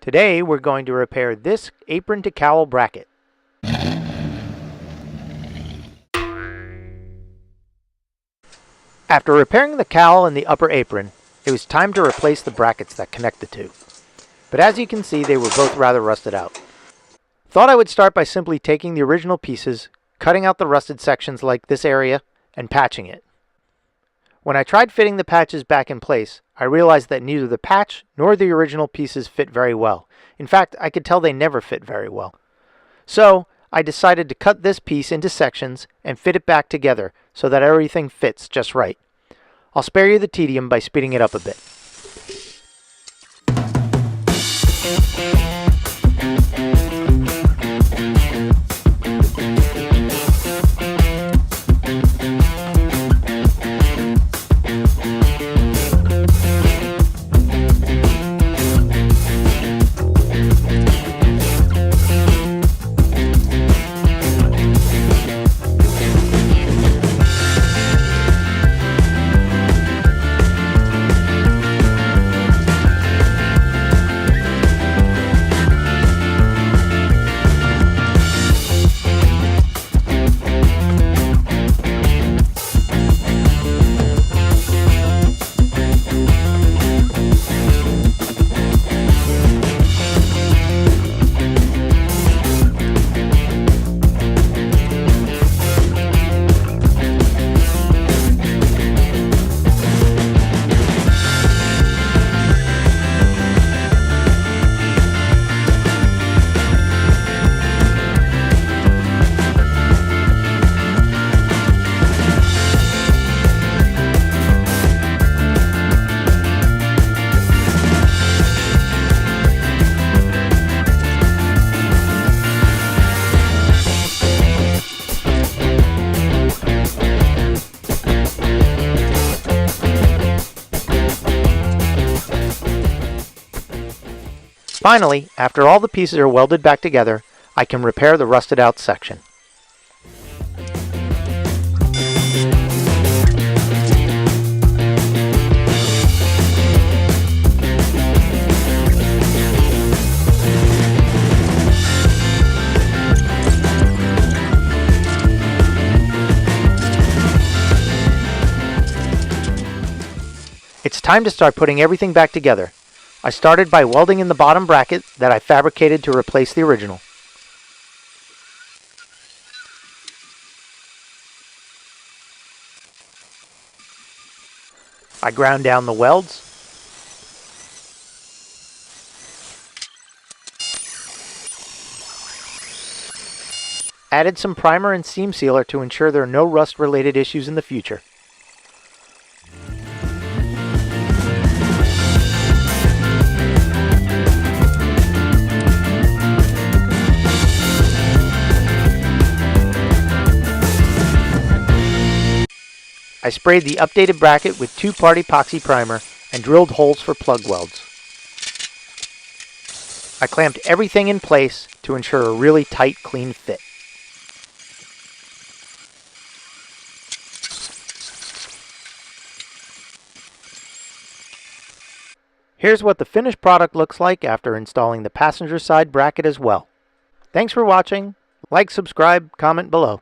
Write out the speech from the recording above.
Today we're going to repair this apron to cowl bracket. After repairing the cowl and the upper apron, it was time to replace the brackets that connect the two. But as you can see, they were both rather rusted out. Thought I would start by simply taking the original pieces, cutting out the rusted sections like this area, and patching it. When I tried fitting the patches back in place, I realized that neither the patch nor the original pieces fit very well. In fact, I could tell they never fit very well. So, I decided to cut this piece into sections and fit it back together so that everything fits just right. I'll spare you the tedium by speeding it up a bit. Finally, after all the pieces are welded back together, I can repair the rusted out section. It's time to start putting everything back together. I started by welding in the bottom bracket that I fabricated to replace the original. I ground down the welds. Added some primer and seam sealer to ensure there are no rust-related issues in the future. I sprayed the updated bracket with 2-part epoxy primer and drilled holes for plug welds. I clamped everything in place to ensure a really tight, clean fit. Here's what the finished product looks like after installing the passenger side bracket as well. Thanks for watching. Like, subscribe, comment below.